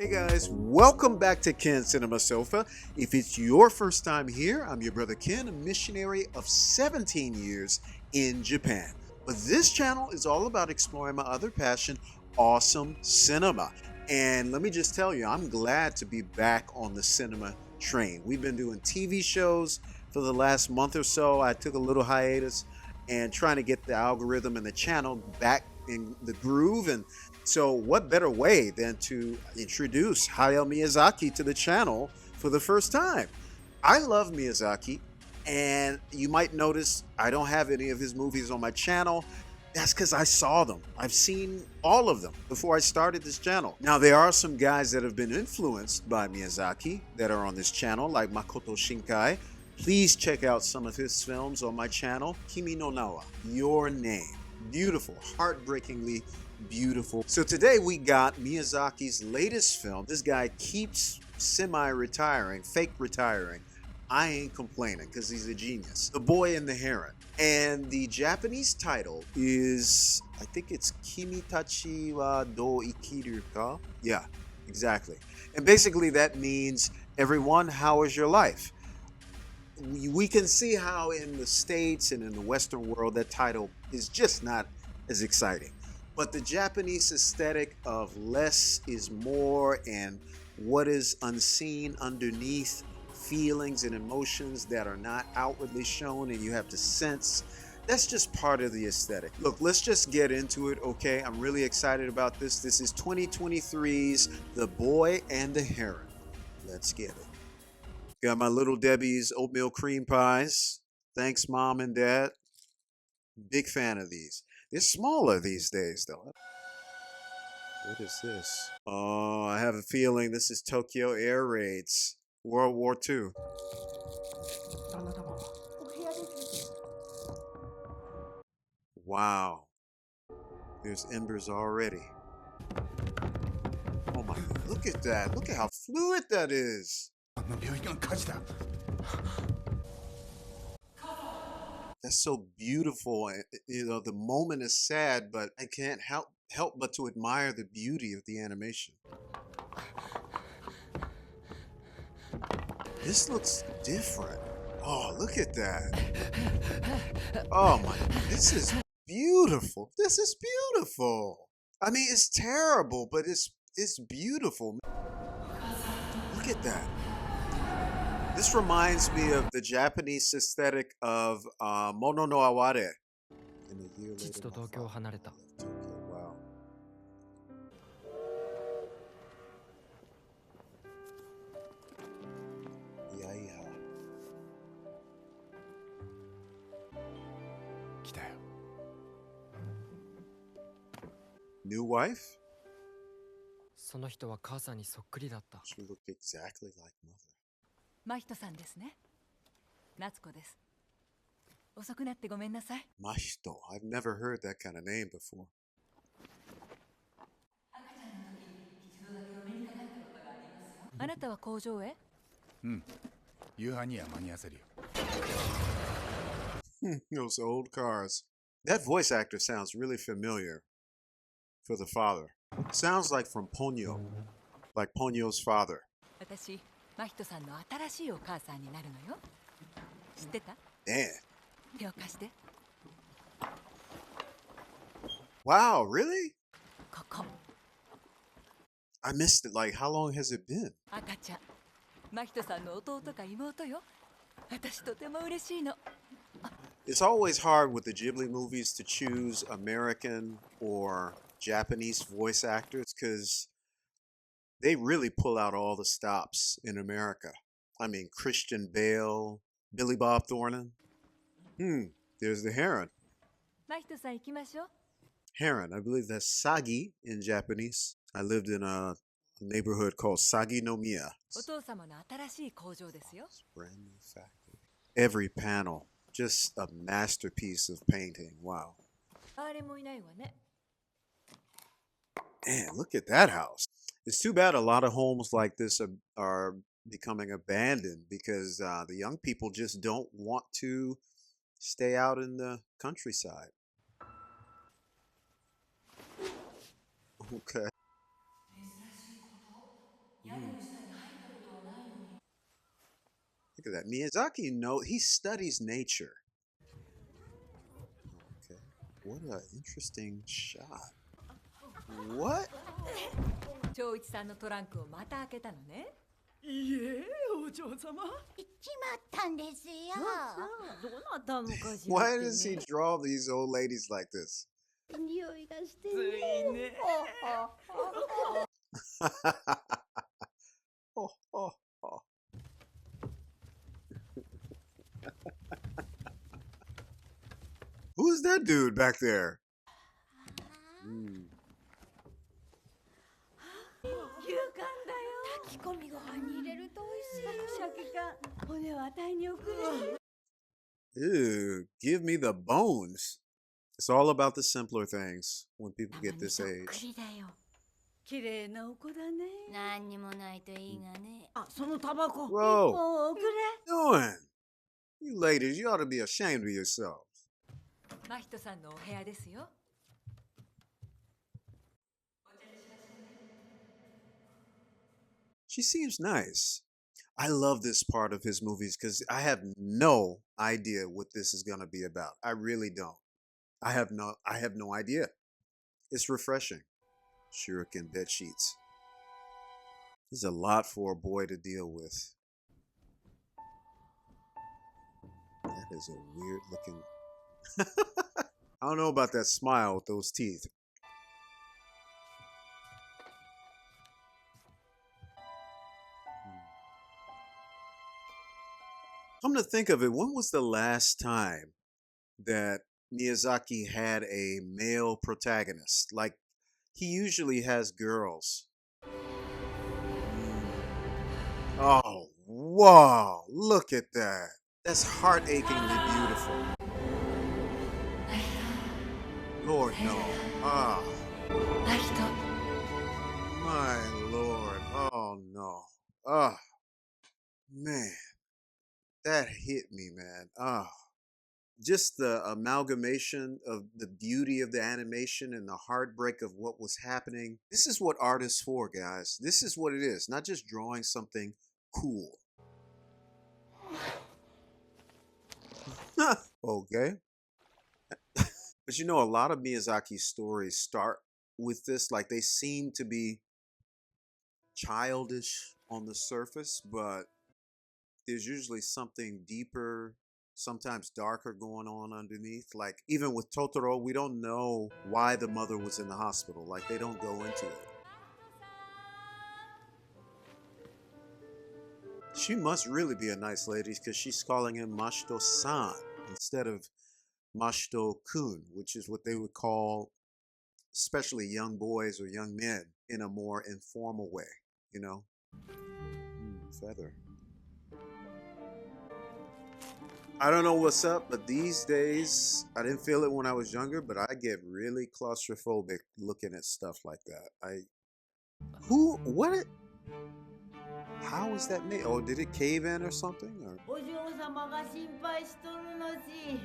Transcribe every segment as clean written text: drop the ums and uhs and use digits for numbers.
Hey guys, welcome back to Ken Cinema Sofa. If it's your first time here, I'm your brother Ken, a missionary of 17 years in Japan. But this channel is all about exploring my other passion, awesome cinema. And let me just tell you, I'm glad to be back on the cinema train. We've been doing TV shows for the last month or so. I took a little hiatus and trying to get the algorithm and the channel back in the groove. And so what better way than to introduce Hayao Miyazaki to the channel for the first time? I love Miyazaki, and you might notice I don't have any of his movies on my channel. That's because I saw them. I've seen all of them before I started this channel. Now, there are some guys that have been influenced by Miyazaki that are on this channel, like Makoto Shinkai. Please check out some of his films on my channel. Kimi no Nawa, Your Name. Beautiful, heartbreakingly beautiful. So today we got Miyazaki's latest film. This guy keeps semi-retiring, fake retiring. I ain't complaining because he's a genius. The Boy and the Heron. And the Japanese title is, I think it's君たちはどう生きるか? Yeah, exactly. And basically that means, everyone, how is your life? We can see how in the States and in the Western world that title is just not as exciting. But the Japanese aesthetic of less is more and what is unseen underneath feelings and emotions that are not outwardly shown and you have to sense, that's just part of the aesthetic. Look, let's just get into it, okay? I'm really excited about this. This is 2023's The Boy and the Heron. Let's get it. Got my Little Debbie's oatmeal cream pies. Thanks, Mom and Dad. Big fan of these. They're smaller these days, though. What is this? Oh, I have a feeling this is Tokyo air raids. World War II. Wow. There's embers already. Oh my God, look at that. Look at how fluid that is. That's so beautiful. You know, the moment is sad, but I can't help but to admire the beauty of the animation. This looks different. Oh, look at that. Oh my, this is beautiful. This is beautiful. I mean, it's terrible, but it's beautiful. Look at that. This reminds me of the Japanese aesthetic of Mono no Aware. And a year later, my father left Tokyo. Wow. Yeah. New wife? その人は母さんにそっくりだった。 She looked exactly like mother. 真人さんですね。夏子です。遅くなってごめんなさい。 Mahito. I've never heard that kind of name before. 赤ちゃんの時、一度だけお目にかかったことがありますよ。あなたは工場へ？夕飯には間に合わせるよ。Those old cars. That voice actor sounds really familiar for the father. Sounds like from Ponyo, like Ponyo's father. 私、真人さんの新しいお母さんになるのよ。知ってた？ Damn. 手を貸して。 Wow, really? ここ。 I missed it. Like, how long has it been? 赤ちゃん。真人さんの弟か妹よ。私とても嬉しいの。 It's always hard with the Ghibli movies to choose American or Japanese voice actors because they really pull out all the stops in America. I mean, Christian Bale, Billy Bob Thornton. There's the Heron. 真人さん行きましょう。 Heron, I believe that's Sagi in Japanese. I lived in a neighborhood called Sagi no Miya. お父様の新しい工場ですよ。 Brand new factory. Every panel, just a masterpiece of painting. Wow. 誰もいないわね。 Man, look at that house. It's too bad a lot of homes like this are becoming abandoned because the young people just don't want to stay out in the countryside. Okay. that. Miyazaki he studies nature. Okay. What an interesting shot. What? 長一さんのトランクをまた開けたのね。いえ、お嬢様。行っちまったんですよ。どうなったのかしら。Why does he draw these old ladies like this? 匂いがしてついね。oh, oh, oh. Who's that dude back there? 牛缶だよ。炊き込みご飯に入れると美味しいよ。鮭缶、骨はあたいに送る。Ew, give me the bones. It's all about the simpler things when people get this そっく age. りだよ。綺麗なお子だね。何にもないといいがね。あ、そのタバコ。 Whoa. もうおくれ。 Doing? You ladies, you ought to be ashamed of yourselves. 真人さんのお部屋ですよ。She seems nice. I love this part of his movies because I have no idea what this is going to be about. I really don't. I have no idea. It's refreshing. Shuriken bed sheets. There's a lot for a boy to deal with. That is a weird looking. I don't know about that smile with those teeth. Come to think of it, when was the last time that Miyazaki had a male protagonist? Like, he usually has girls. Oh, wow, look at that. That's heart-achingly beautiful. Lord, no. Ah. My Lord. Oh, no. Ah. Man. That hit me, man. Ah. Just the amalgamation of the beauty of the animation and the heartbreak of what was happening. This is what art is for, guys. This is what it is. Not just drawing something cool. Okay. But you know, a lot of Miyazaki's stories start with this. Like, they seem to be childish on the surface, but there's usually something deeper, sometimes darker going on underneath. Like, even with Totoro, we don't know why the mother was in the hospital. Like, they don't go into it. She must really be a nice lady because she's calling him Mashito-san instead of Mashito-kun, which is what they would call especially young boys or young men in a more informal way, you know? Feather. I don't know what's up, but these days, I didn't feel it when I was younger, but I get really claustrophobic looking at stuff like that. What? How is that made? Oh, did it cave in or something? Or? お嬢様が心配しとるのし。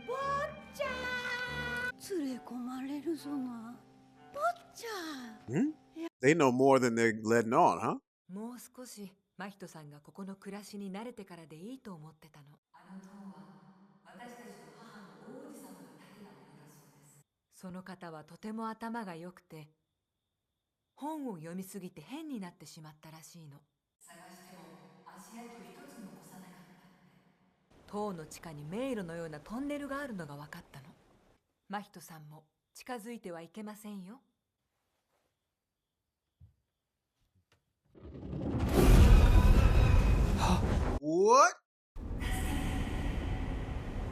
坊ちゃん。連れ込まれるぞな。坊ちゃん。They know more than they're letting on, huh? もう少し真人さんがここの暮らしに慣れてからでいいと思ってたの。あの塔は私たちの母の王子様が建てたものだそうです。その方はとても頭が良くて、本を読みすぎて変になってしまったらしいの。探しても足跡一つ残さなかったって。塔の地下に迷路のようなトンネルがあるのが分かったの。真人さんも近づいてはいけませんよ。What?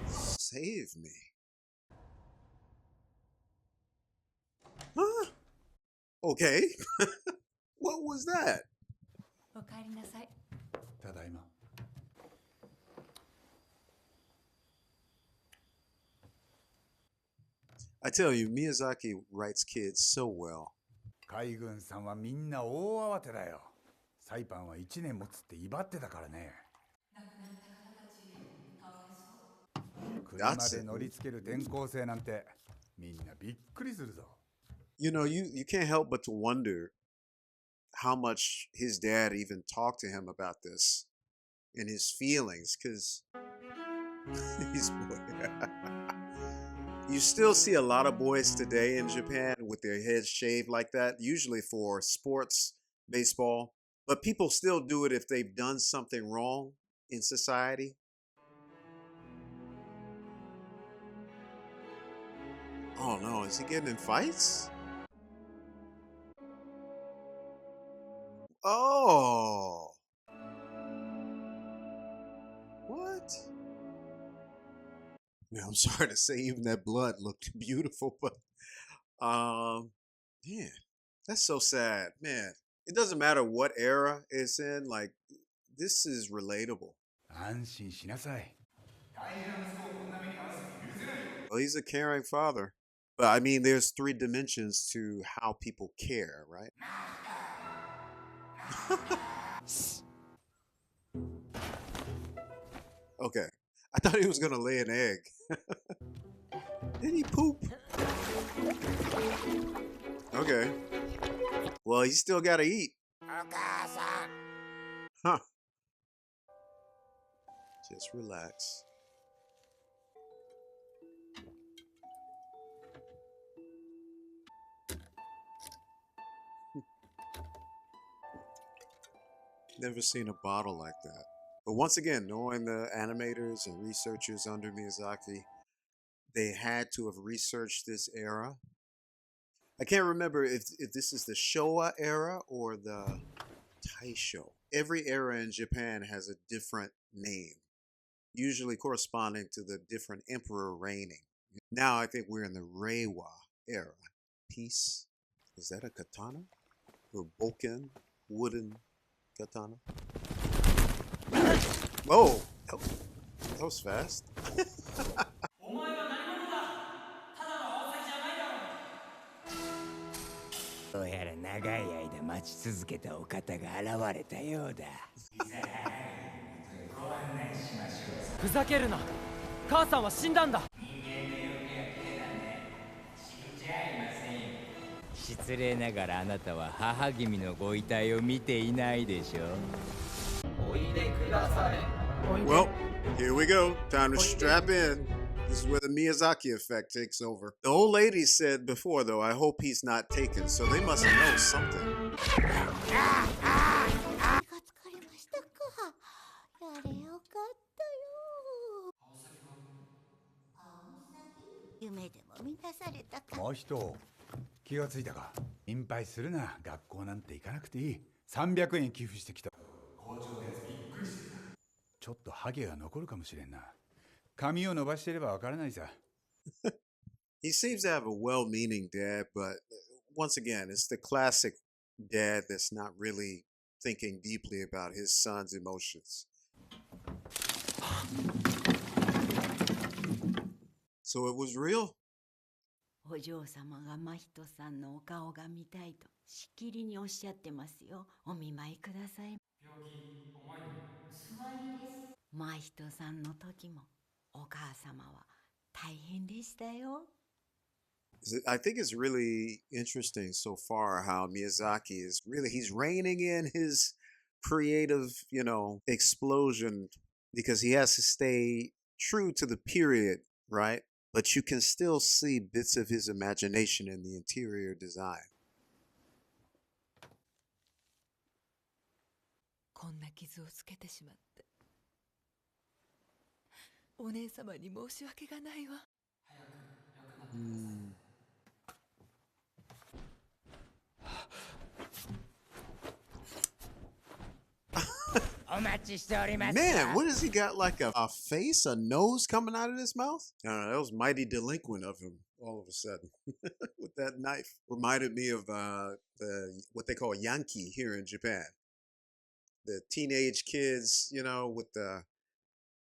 Save me. Huh? Okay. What was that? お帰りなさい。ただいま。I tell you, Miyazaki writes kids so well. 海軍さんはみんな大慌てだよ。サイパンは1年持つって威張ってたからね。車で乗りつける転校生なんてみんなびっくりするぞ。You know, you can't help but to wonder how much his dad even talked to him about this. and his feelings, because he's you still see a lot of boys today in Japan with their heads shaved like that, usually for sports, baseball, but people still do it if they've done something wrong in society. Oh no, is he getting in fights? Oh. What? Man, I'm sorry to say, even that blood looked beautiful, but man, that's so sad. Man, it doesn't matter what era it's in, like this is relatable. 安心しなさい。大事な息子をこんな目に遭わせて許せないよ。 Well, he's a caring father. But I mean, there's three dimensions to how people care, right? Okay. I thought he was going to lay an egg. Did he poop? Okay. Well, he still got to eat. Huh. Just relax. Never seen a bottle like that. But once again, knowing the animators and researchers under Miyazaki, they had to have researched this era. I can't remember if this is the Showa era or the Taisho. Every era in Japan has a different name, usually corresponding to the different emperor reigning. Now I think we're in the Reiwa era. Peace. Is that a katana? Or boken? Wooden katana? Whoa! That was fast. お前は何者だ。ただの宝石じゃないだろう。どうやら長い間待ち続けたお方が現れたようだ。ご案内しましょう。ふざけるな。母さんは死んだんだ。人間の欲が切れたね。死んじゃいませんよ。失礼ながらあなたは母君のご遺体を見ていないでしょ。おいでください。Well, here we go. Time to strap in. This is where the Miyazaki effect takes over. The old lady said before, though, I hope he's not taken, so they must know something. 気がつかれましたか。やれよかったよ。夢でも見なされたか。もう人、気がついたか。心配するな。学校なんて行かなくていい。300円寄付してきた。校長のやつびっくりしてた。ちょっとハゲが残るかもしれんな。髪を伸ばしてればわからないさ。He seems to have a well-meaning dad, but once again, it's the classic dad that's not really thinking deeply about his son's emotions. So it was real? お嬢様が真人さんのお顔が見たいとしきりにおっしゃってますよ。お見舞いください。病気重いの。座りです。真人さんの時もお母様は大変でしたよ。I think it's really interesting so far how Miyazaki is really, he's reining in his creative, explosion because he has to stay true to the period, right? But you can still see bits of his imagination in the interior design. こんな傷をつけてしまって。お姉様に申し訳がないわ。早く良くなってください。お待ちしておりました。 Man, what has he got, like a face, a nose coming out of his mouth? I don't know, that was mighty delinquent of him all of a sudden with that knife. Reminded me of what they call Yankee here in Japan. The teenage kids, with the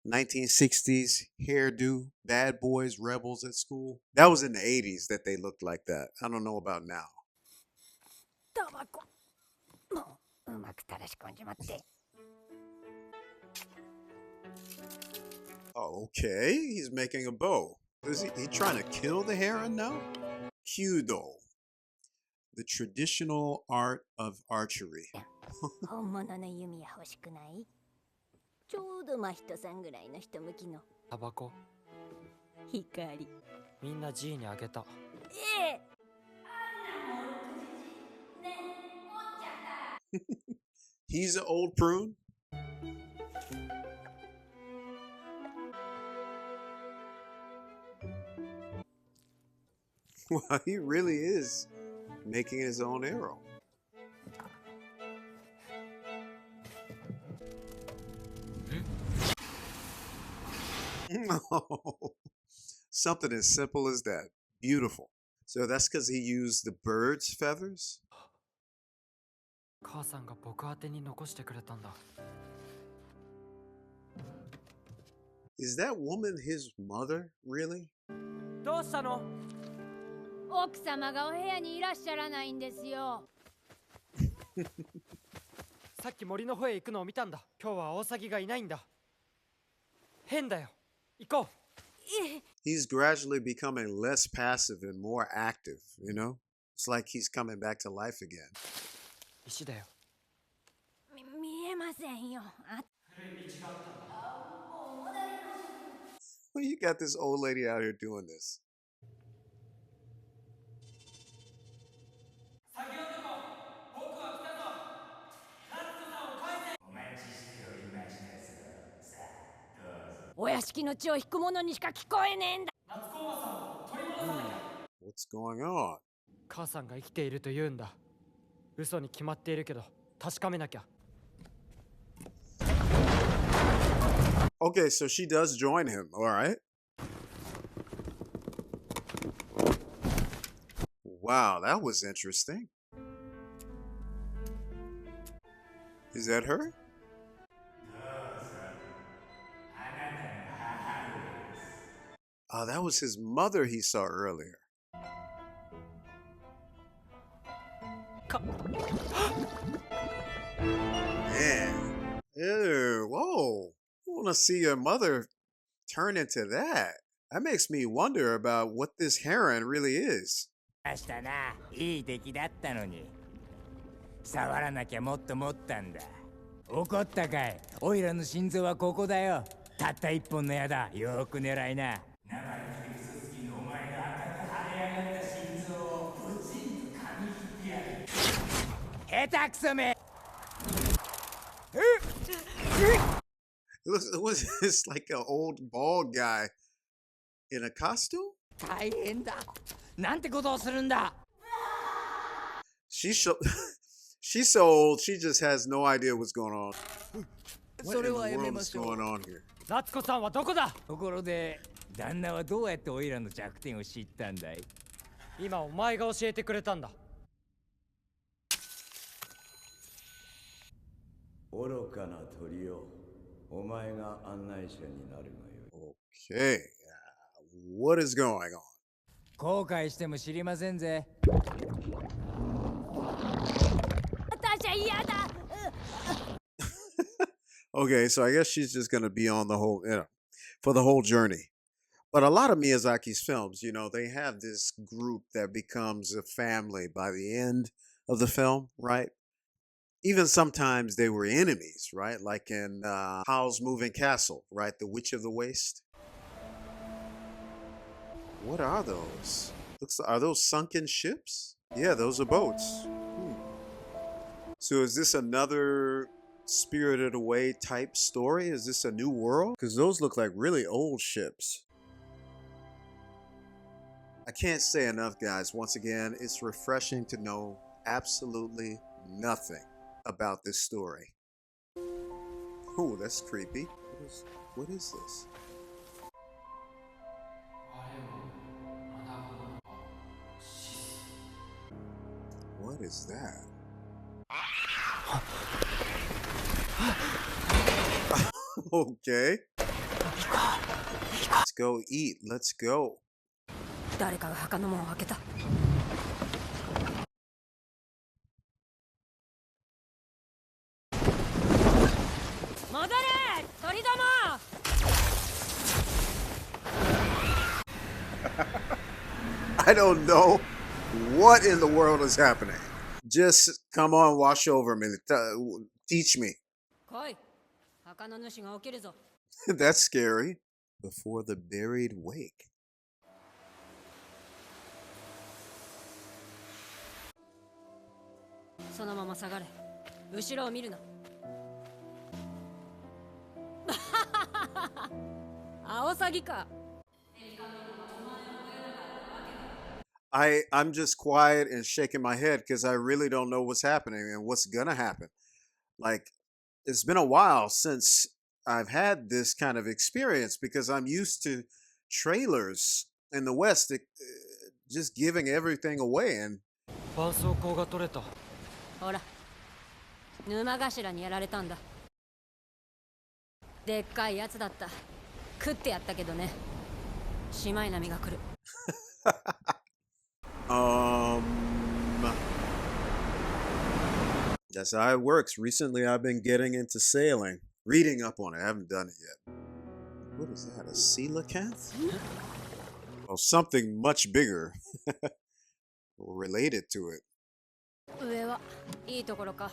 1960s hairdo, bad boys, rebels at school. That was in the 80s that they looked like that. I don't know about now. タバコ。もううまく垂らし込んじまって。Oh, okay, he's making a bow. Is he trying to kill the heron now? Kyudo, the traditional art of archery. 本物の弓矢欲しくない？ちょうど真人さんぐらいの人向きのタバコ光。みんな G にあげた。ええ。He's an old prune. Well, he really is making his own arrow. Something as simple as that. Beautiful. So that's because he used the bird's feathers? 母さんが僕宛てに残してくれたんだ。Is that woman his mother, really? どうしたの？奥様がお部屋にいらっしゃらないんですよ。さっき森の方へ行くのを見たんだ。今日は大崎がいないんだ。変だよ。行こう。He's gradually becoming less passive and more active, you know? It's like he's coming back to life again. 石だよ。見えませんよ。Well, you got this old lady out here doing this. 先男、僕は来たぞ。夏子さんを返せ。お待ちしておりましたぞ。さあ、どうぞ。お屋敷の血を引く者にしか聞こえねえんだ。夏子おばさんを取り戻さなきゃ。What's going on? 母さんが生きていると言うんだ。嘘に決まっているけど、確かめなきゃ。Okay, so she does join him, all right? Wow, that was interesting. Is that her? Oh, that was his mother he saw earlier. Man. Ew, whoa. I want to see your mother turn into that. That makes me wonder about what this Heron really is. 明日な、いい出来だったのに。触らなきゃもっと持ったんだ。怒ったかい？オイラの心臓はここだよ。たった一本の矢だ。よく狙いな。生意気で嘘つきのお前の赤く腫れ上がった心臓をブチンと噛み切ってやる。下手くそめ。It was this like an old bald guy in a costume? 大変だ。なんてことをするんだ。She's so old, she just has no idea what's going on. What in the world is going on here? 夏子さんはどこだ？ところで、旦那はどうやってオイラの弱点を知ったんだい？今お前が教えてくれたんだ。愚かな鳥よ、お前が案内者になるがよい。Okay, what is going on? 後悔しても知りませんぜ。私は嫌だ。Okay, so I guess she's just gonna be on the whole, for the whole journey. But a lot of Miyazaki's films, you know, they have this group that becomes a family by the end of the film, right? Even sometimes they were enemies, right? Like in Howl's Moving Castle, right? The Witch of the Waste. What are those? Are those sunken ships? Yeah, those are boats. So is this another Spirited Away type story? Is this a new world? Because those look like really old ships. I can't say enough, guys. Once again, it's refreshing to know absolutely nothing about this story. Ooh, that's creepy. What is this? What is that? Okay. Let's go eat. Let's go. 誰かが墓の門を開けた。戻れ、鳥ども。I don't know what in the world is happening. Just come on, wash over me. Teach me. 来い。墓の主が起きるぞ。That's scary. Before the buried wake. そのまま下がれ。後ろを見るな。アオサギか。I'm just quiet and shaking my head because I really don't know what's happening and what's gonna happen. Like, it's been a while since I've had this kind of experience because I'm used to trailers in the West just giving everything away. And 絆創膏が取れた。ほら、沼頭にやられたんだ。でっかいやつだった。食ってやったけどね。しまい波が来る。That's how it works. Recently, I've been getting into sailing, reading up on it. I haven't done it yet. What is that? A coelacanth? Oh, something much bigger related to it. 上はいいところか。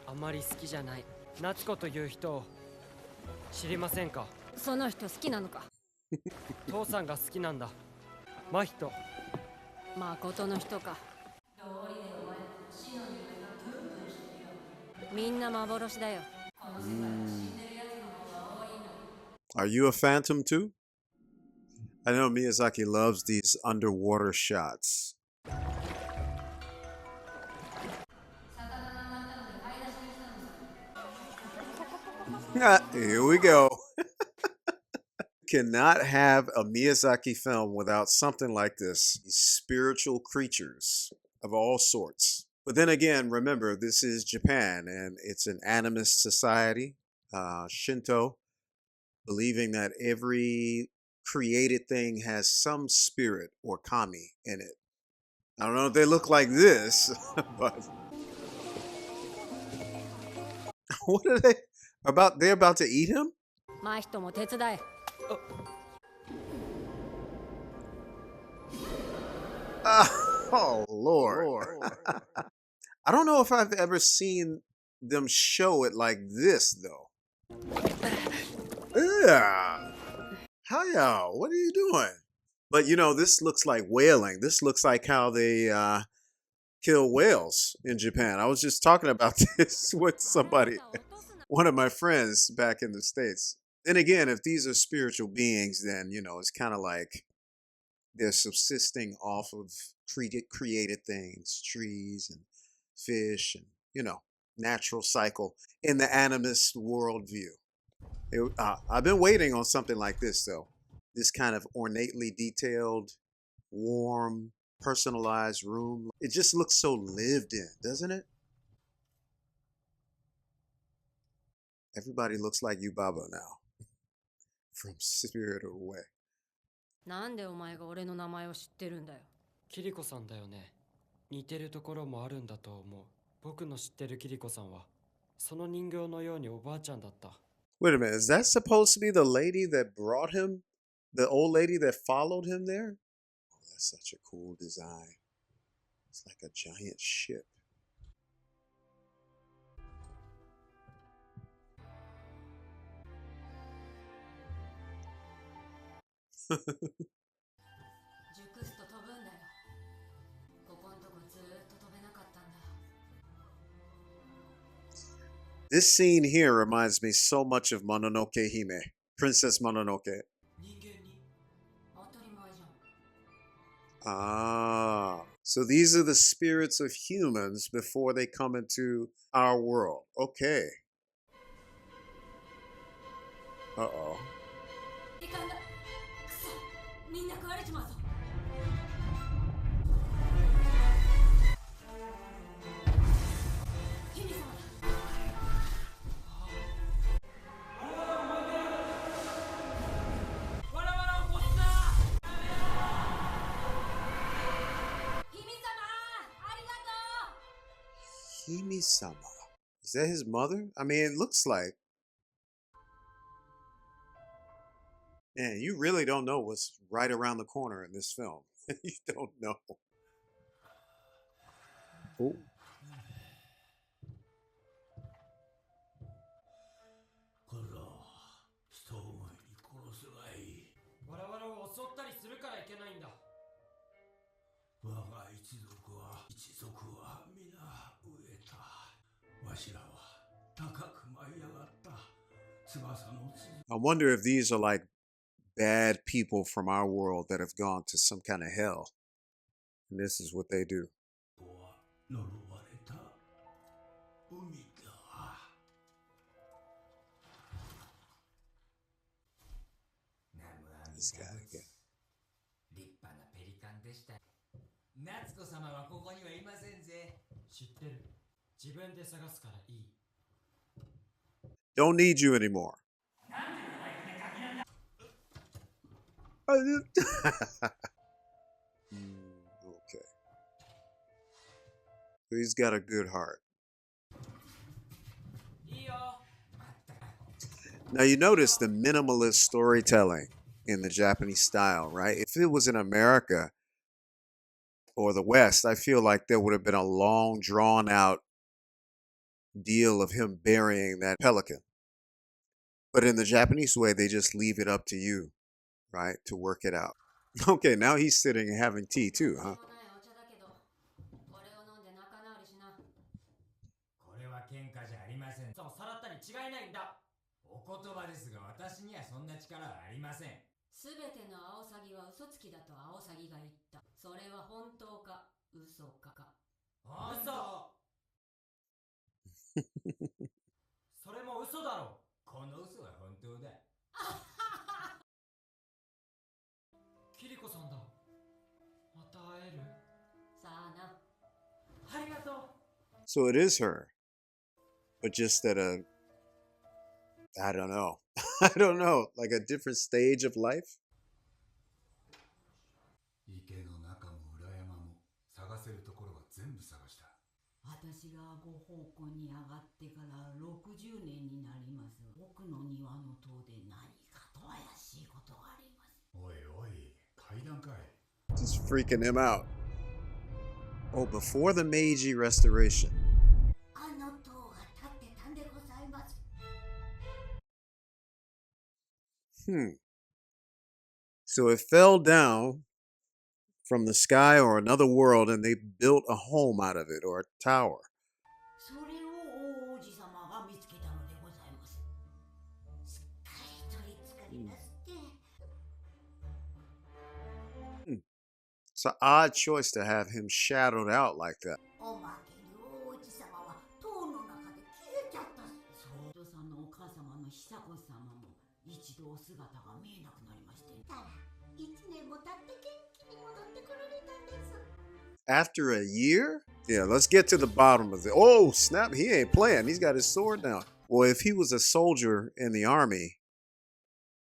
あまり好きじゃない。夏子という人を知りませんか？その人好きなのか。父さんが好きなんだ。真人。誠の人か。みんな幻だよ。Are you a phantom too? I know Miyazaki loves these underwater shots. Here we go. Cannot have a Miyazaki film without something like this. These spiritual creatures of all sorts. But then again, remember, this is Japan and it's an animist society, Shinto, believing that every created thing has some spirit or kami in it. I don't know if they look like this, but what are they about? They're about to eat him? 真人も手伝え。Oh, Lord. I don't know if I've ever seen them show it like this, though. Yeah. Hayao, what are you doing? But, you know, this looks like whaling. This looks like how they kill whales in Japan. I was just talking about this with somebody, one of my friends back in the States. And again, if these are spiritual beings, then, you know, it's kind of like they're subsisting off of created things, trees and fish and, you know, natural cycle in the animist worldview. I've been waiting on something like this, though. This kind of ornately detailed, warm, personalized room. It just looks so lived in, doesn't it? Everybody looks like Yubaba now. From Spirited Away. なんでお前が俺の名前を知ってるんだよ。キリコさんだよね。似てるところもあるんだと思う。僕の知ってるキリコさんは、その人形のようにおばあちゃんだった。Wait a minute, is that supposed to be the lady that brought him? The old lady that followed him there? Oh, that's such a cool design. It's like a giant ship. This scene here reminds me so much of Mononoke Hime, Princess Mononoke. Ah, so these are the spirits of humans before they come into our world. Okay. Uh-oh. みんな食われちまうぞ。姫様だ。わらわらを起こすな。姫様、ありがとう。Hime-sama. Is that his mother? I mean, it looks like. Man, you really don't know what's right around the corner in this film. You don't know. Oh. 一族は皆飢えた。わしらは高く舞い上がった。翼のつ I wonder if these are like bad people from our world that have gone to some kind of hell. And this is what they do. は呪われた海だ。This guy again. 立派なペリカンでした。夏子様はここにはいませんぜ。知ってる。自分で探すからいい。 Don't need you anymore. Okay. He's got a good heart. いいよ。 Now you notice the minimalist storytelling in the Japanese style, right? If it was in America or the West, I feel like there would have been a long, drawn out deal of him burying that pelican. But in the Japanese way, they just leave it up to you, right, to work it out. Okay, now he's sitting and having tea too, huh? これは喧嘩じゃありません。さらったに違いないんだ。お言葉ですが、私にはそんな力はありません。すべてのアオサギは嘘つきだとアオサギが言った。それは本当か嘘か。本当。それも嘘だろ。この嘘は本当だ。キリコさんだ。また会える？さあな。ありがとう。 So it is her, but just at a, I don't know. I don't know, like a different stage of life. 池の中も裏山も探せるところは全部探した。私がご奉公に上がってから60年になります。奥の庭の塔で何かと怪しいことがあります。おいおい、階段かい。 Just freaking him out. Oh, before the Meiji Restoration. あの塔が立ってたんでございます。So it fell down from the sky or another world and they built a home out of it or a tower. それを王子様が見つけたのでございます。しっかり取り作りなすって。It's an odd choice to have him shadowed out like that. おまけに王子様は塔の中で消えちゃったっす。そう。お父さんのお母様の久子様も一度お姿が見えなくなりまして。たら、1年も経って元気に戻ってこられたんです。 After a year? Yeah, let's get to the bottom of it. Oh, snap. He ain't playing. He's got his sword now. Well, if he was a soldier in the army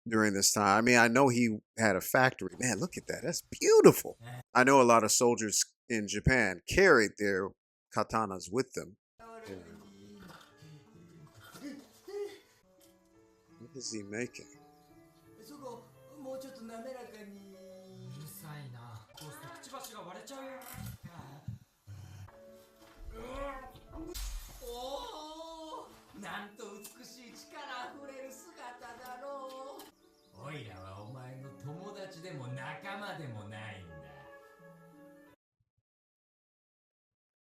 during this time, I mean, I know he had a factory. Man, look at that. That's beautiful. I know a lot of soldiers in Japan carried their katanas with them. What is he making? そこ、もうちょっと滑らかに。うるさいな。こうしてくちばしが割れちゃうよ。おお、なんと美しい力あふれる姿だろう。おいらはお前の友達でも仲間でもないんだ。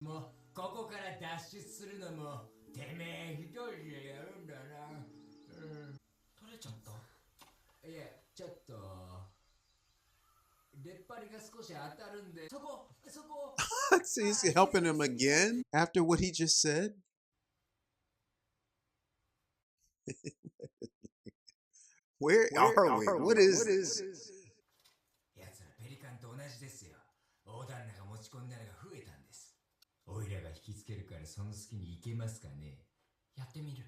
もうここから脱出するのもてめえ一人でやるんだな。取れちゃった？いや、ちょっと出っ張りが少し当たるんで、そこ。So he's helping him again after what he just said? Where are we? What is this? やつらペリカンと同じですよ。大旦那が持ち込んだのが増えたんです。おいらが引きつけるからその隙に行けますかね。やってみる。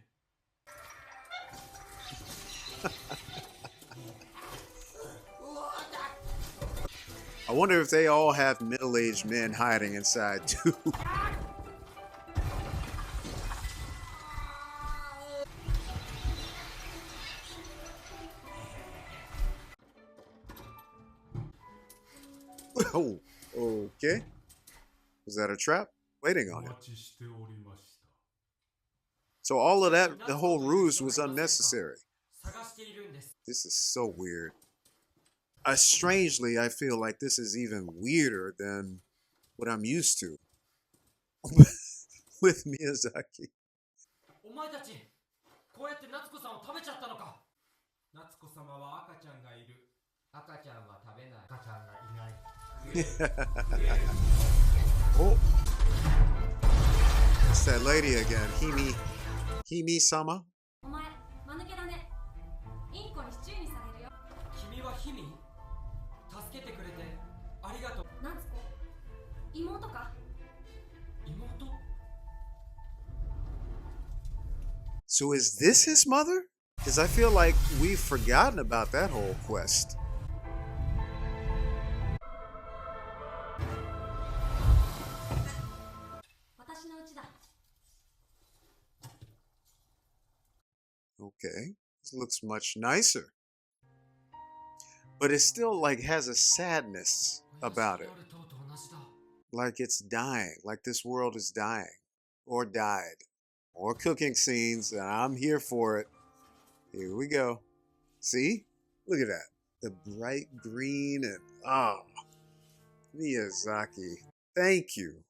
I wonder if they all have middle-aged men hiding inside too. Oh, okay. Was that a trap? Waiting on him. So all of that, the whole ruse was unnecessary. This is so weird. Strangely, I feel like this is even weirder than what I'm used to. with Miyazaki. お前たち、こうやって夏子さんを食べちゃったのか。夏子様は赤ちゃんがいる。赤ちゃんは食べない。赤ちゃんがいない。Oh, it's that lady again, Himi-sama. お前間抜けだね。インコにシチューにされるよ。君はヒミ？助けてくれてありがとう。なんつこ妹か。妹？ So is this his mother? Because I feel like we've forgotten about that whole quest. Okay, this looks much nicer. But it still like has a sadness about it. Like it's dying, like this world is dying. Or died. More cooking scenes, and I'm here for it. Here we go. See? Look at that. The bright green and Miyazaki. Thank you.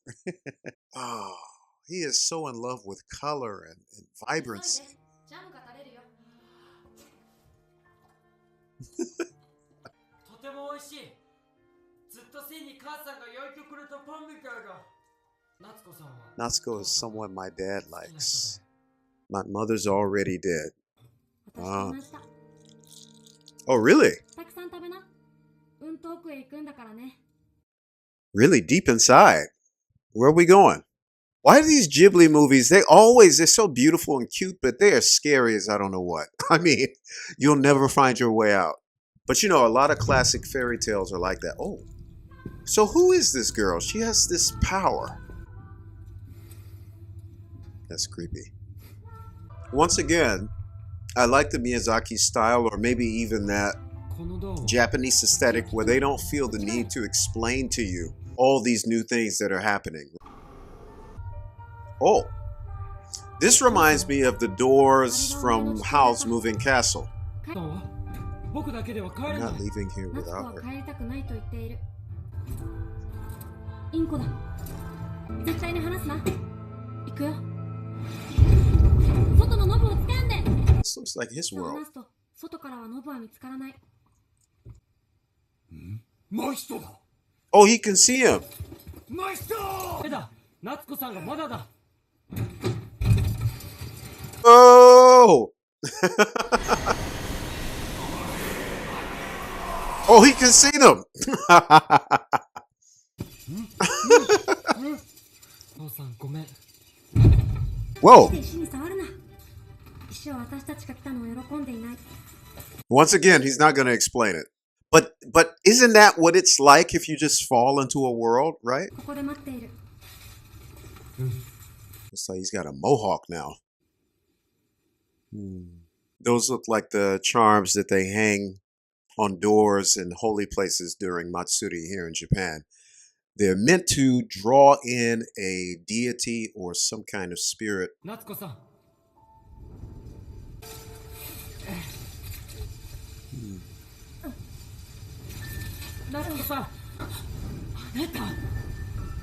He is so in love with color and vibrancy. ジャムが垂れるよ。とても美味しい。ずっと背に母さんが焼いてくれたパンみたいだ。夏子さんは。Natsuko is someone my dad likes. My mother's already dead. 私と同じだ。Oh, really? たくさん食べな。遠くへ行くんだからね。Really deep inside. Where are we going? Why do these Ghibli movies, they're so beautiful and cute, but they are scary as I don't know what. I mean, you'll never find your way out. But you know, a lot of classic fairy tales are like that. Oh, so who is this girl? She has this power. That's creepy. Once again, I like the Miyazaki style, or maybe even that Japanese aesthetic where they don't feel the need to explain to you all these new things that are happening. Oh, this reminds me of the doors from Howl's Moving Castle. I'm not leaving here without her. インコだ。絶対に離すな。行くよ。外のノブを掴んで。This looks like his world. 離すと外からはノブは見つからない。マヒトだ。Oh, he can see him. マヒト。だ。夏子さんがまだだ。Oh! Oh, he can see them. 父さんごめん。 Whoa. 石に触るな。石は私たちが来たのを喜んでいない。 Once again, he's not going to explain it. But isn't that what it's like if you just fall into a world, right? ここで待っている。Looks like he's got a mohawk now. Those look like the charms that they hang on doors in holy places during Matsuri here in Japan. They're meant to draw in a deity or some kind of spirit. 夏子さん。夏子さん。あなた、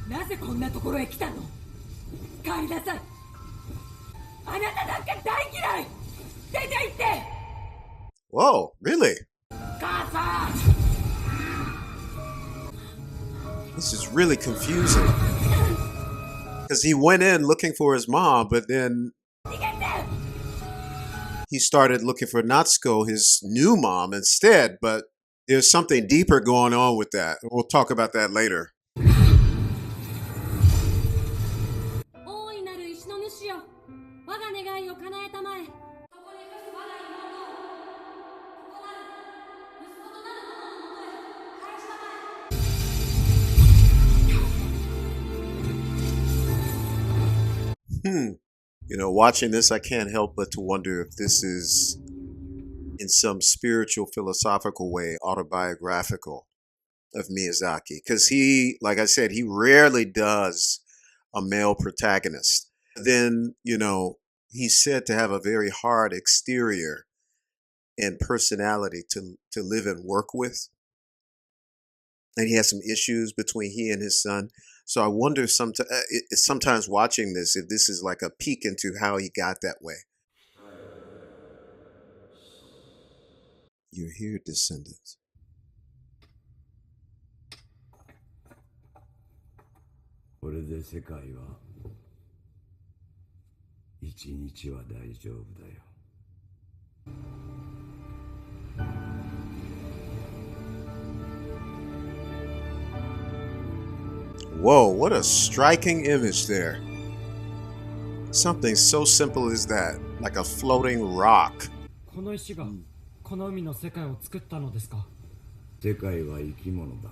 なぜこんなところへ来たの？帰りなさい。あなたなんか大嫌い。出て行って。Whoa, really? 母さん。 This is really confusing. Because he went in looking for his mom, but then he started looking for Natsuko, his new mom, instead. But there's something deeper going on with that. We'll talk about that later. 大いなる石の主よ、我が願いを叶えたまえ。 You know, watching this, I can't help but to wonder if this is, in some spiritual, philosophical way, autobiographical of Miyazaki. Because he, like I said, he rarely does a male protagonist. Then, you know, he's said to have a very hard exterior and personality to live and work with. and he has some issues between he and his son. So I wonder sometimes watching this if this is like a peek into how he got that way. You're here, descendants. これで世界は一日は大丈夫だよ。Whoa, what a striking image there. Something so simple as that, like a floating rock. この石がこの海の世界を作ったのですか？世界は生き物だ。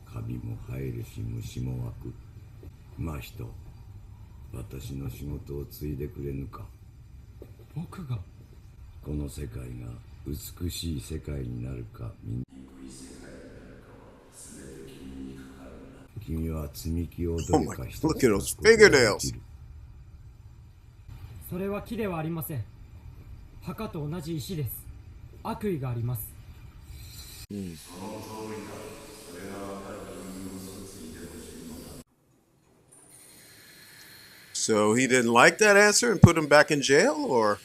カビも生えるし虫も湧く。真人、私の仕事を継いでくれぬか。僕が？この世界が美しい世界になるか、醜い世界になるかは全て君にかかるんだ。君は積み木をどれか一つ Look at those fingernails. それは木ではありません。墓と同じ石です。悪意があります。So he didn't like that answer and put him back in jail, or?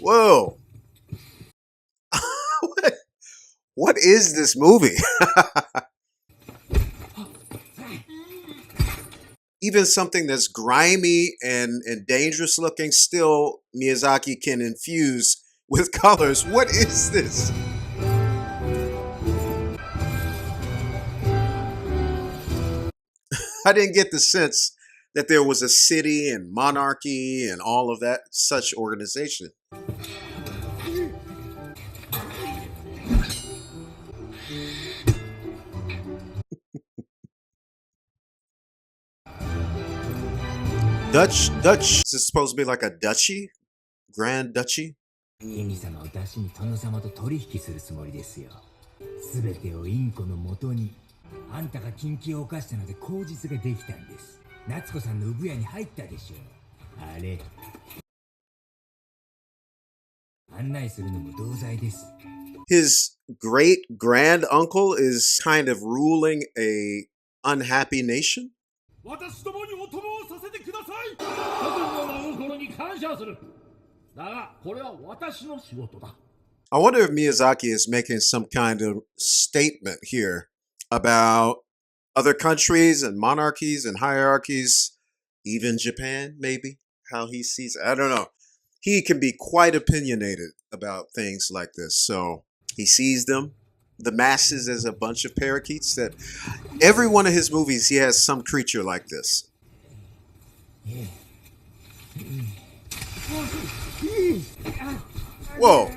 Whoa. What is this movie? Even something that's grimy and dangerous looking, still Miyazaki can infuse with colors. What is this? I didn't get the sense that there was a city and monarchy and all of that such organization. Dutch, is this supposed to be like a duchy? Grand duchy? 神様を出しに殿様と取引するつもりですよ。すべてをインコのもとに。あんたが禁忌を犯したので口実ができたんです。夏子さんの産屋に入ったでしょう。あれ。案内するのも同罪です。His great grand uncle is kind of ruling a unhappy nation. 私どもにお供をさせてください。各々のお心に感謝する。だがこれは私の仕事だ。I wonder if Miyazaki is making some kind of statement here about other countries and monarchies and hierarchies, even Japan, maybe, how he sees it. I don't know. He can be quite opinionated about things like this. So he sees them, the masses, as a bunch of parakeets. That every one of his movies, he has some creature like this. Whoa.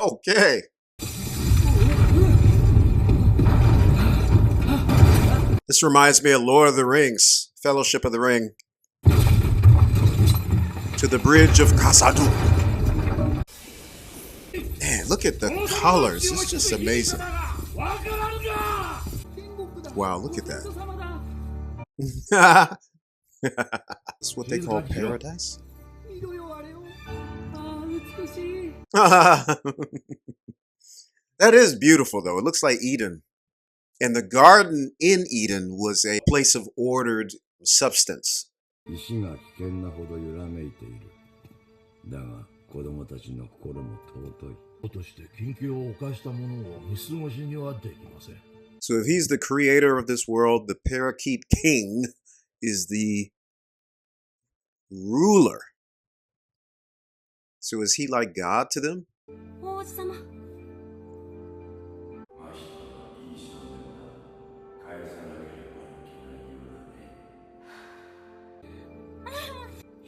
Okay. This reminds me of Lord of the Rings, Fellowship of the Ring. To the bridge of Khazad-dûm. Man, look at the colors. It's just amazing. Wow, look at that. That's what they call paradise? That is beautiful, though. It looks like Eden. And the garden in Eden was a place of ordered substance. 石が危険なほど揺らめいている。だが子供たちの心も尊い。として禁忌を犯した者を見過ごしにはできません。So if he's the creator of this world, the parakeet king is the ruler. So is he like God to them? 王子様。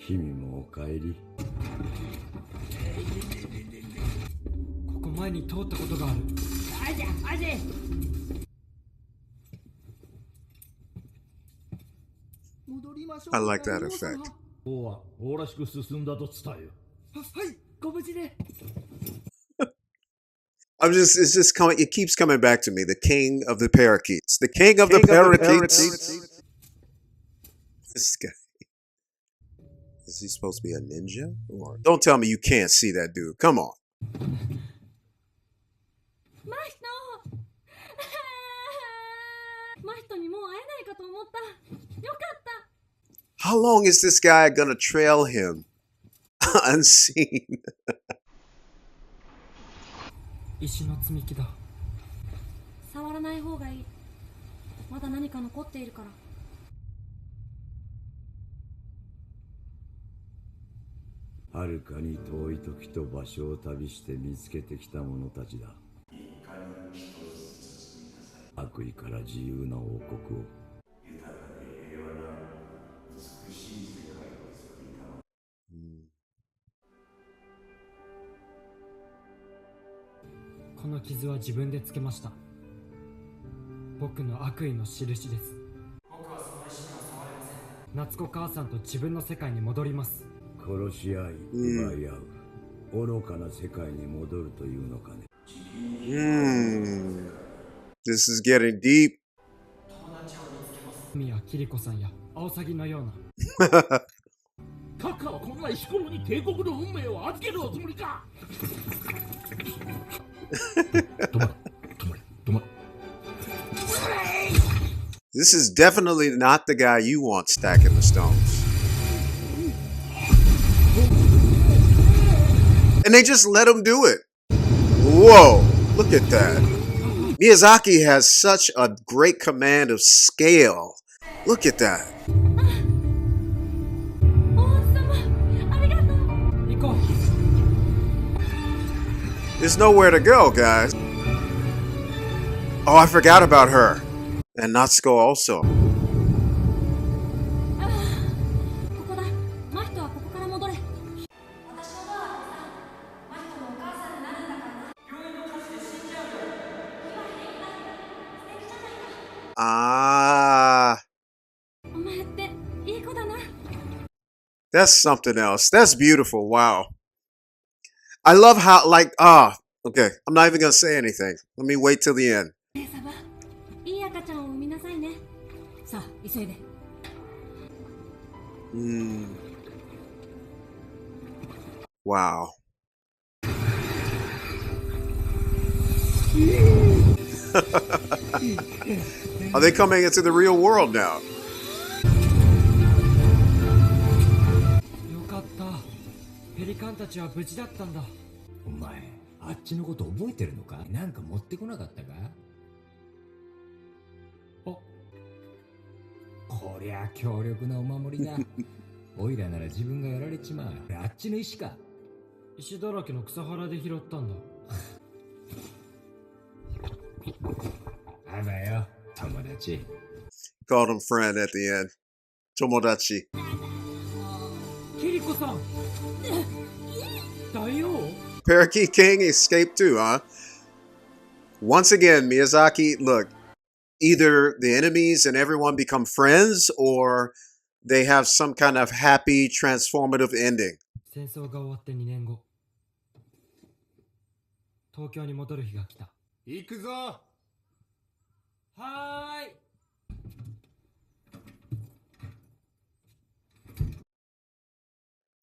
君もお帰り。ここ前に通ったことがある。I like that effect. 王は王らしく進んだと伝えよ。はい、ご無事で。It keeps coming back to me. The king of the parakeets. The king of the parakeets. This guy. Is he supposed to be a ninja? Or don't tell me you can't see that dude. Come on. マヒトマヒトにもう会えないかと思った。よかった。 How long is this guy gonna trail him unseen? 石の積み木だ。触らない方がいい。まだ何か残っているから。遥かに遠い時と場所を旅して見つけてきた者たちだ。悪意から自由な王国を、豊かで平和な美しい世界を作りたまえ。この傷は自分でつけました。僕の悪意の印です。僕はその石には触れません。夏子母さんと自分の世界に戻ります。殺し合い、奪い合う、愚かな世界に戻るというのかね。This is getting deep. 友達を見つけます。海やキリコさんやアオサギのような。カカはこんな石ころに帝国の運命を預けるおつもりか。止まれ、止まれ、止まれ。This is definitely not the guy you want stacking the stones. And they just let him do it. Whoa, look at that. Miyazaki has such a great command of scale. Look at that. There's nowhere to go, guys. Oh, I forgot about her. And Natsuko also. Ah. That's something else. That's beautiful. Wow. I love how, like, okay. I'm not even going to say anything. Let me wait till the end. Wow. Are they coming into the real world now? よかった。ペリカンたちは無事だったんだ。お前、あっちのこと覚えてるのか？なんか持ってこなかったか？お、こりゃ強力なお守りだ。おいらなら自分がやられちまう。あっちの石か。石だらけの草原で拾ったんだ。あばよ、友達。Called him friend at the end. Tomodachi. キリコさん。大王? Parakeet King escaped too, huh? Once again, Miyazaki, look, either the enemies and everyone become friends or they have some kind of happy, transformative ending. 戦争が終わって2年後、東京に戻る日が来た。行くぞ。はーい。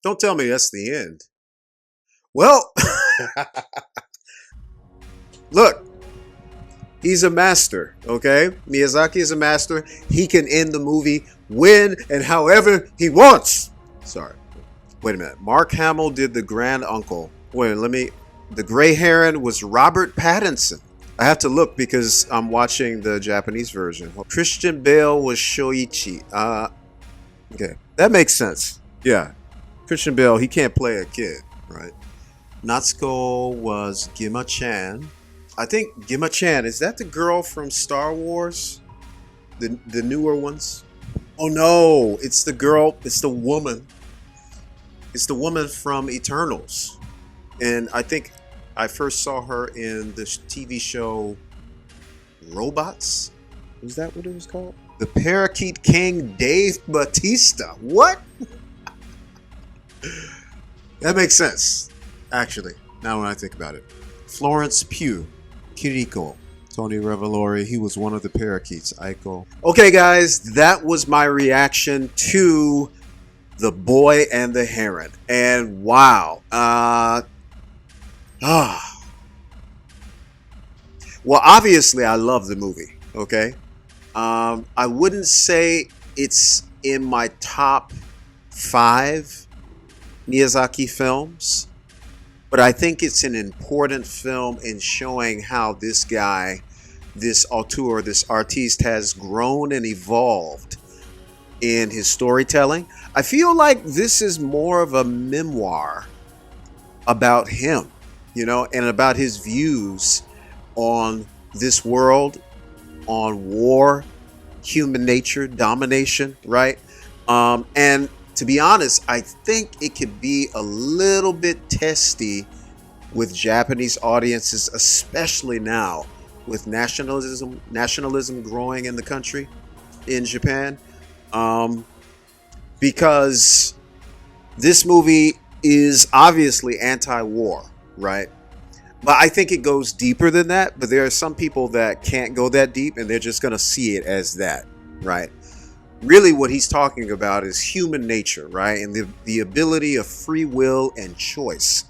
Don't tell me that's the end. Well, look, he's a master, okay? Miyazaki is a master. He can end the movie when and however he wants. Sorry. Wait a minute. Mark Hamill did the grand uncle. Wait, the Gray Heron was Robert Pattinson. I have to look because I'm watching the Japanese version. Christian Bale was Shoichi. Okay. That makes sense. Yeah. Christian Bale, he can't play a kid, right? Natsuko was Gima-chan. I think Gima-chan, is that the girl from Star Wars? The newer ones? Oh no, it's the girl, it's the woman. It's the woman from Eternals. And I think I first saw her in the TV show Robots. Was that what it was called? The Parakeet King Dave Bautista. What? That makes sense, actually, now when I think about it. Florence Pugh, Kiriko. Tony Revolori, he was one of the parakeets. Aiko. Okay, guys, that was my reaction to The Boy and the Heron. And wow. Well, obviously, I love the movie, okay? I wouldn't say it's in my top 5 Miyazaki films, but I think it's an important film in showing how this guy, this auteur, this artiste has grown and evolved in his storytelling. I feel like this is more of a memoir about him, you know, and about his views on this world, on war, human nature, domination, right? And to be honest, I think it could be a little bit testy with Japanese audiences, especially now with nationalism growing in the country, in Japan, because this movie is obviously anti-war, right? But I think it goes deeper than that. But there are some people that can't go that deep, and they're just going to see it as that, right? Really, what he's talking about is human nature, right? And the ability of free will and choice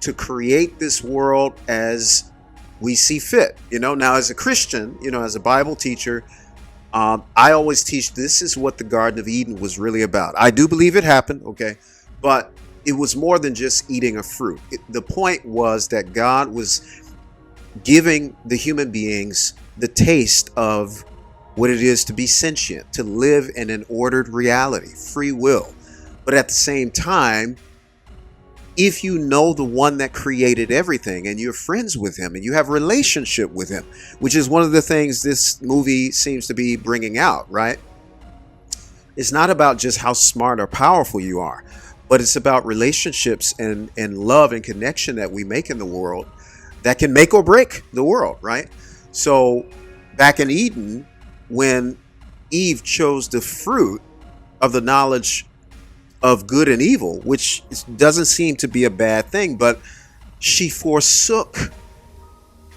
to create this world as we see fit. You know, now as a Christian, you know, as a Bible teacher, I always teach this is what the Garden of Eden was really about. I do believe it happened, okay? But it was more than just eating a fruit. The point was that God was giving the human beings the taste of what it is to be sentient, to live in an ordered reality, free will. But at the same time, if you know the one that created everything and you're friends with him and you have a relationship with him, which is one of the things this movie seems to be bringing out, right? It's not about just how smart or powerful you are, but it's about relationships and love and connection that we make in the world that can make or break the world, right? So back in Eden, when Eve chose the fruit of the knowledge of good and evil, which doesn't seem to be a bad thing, but she forsook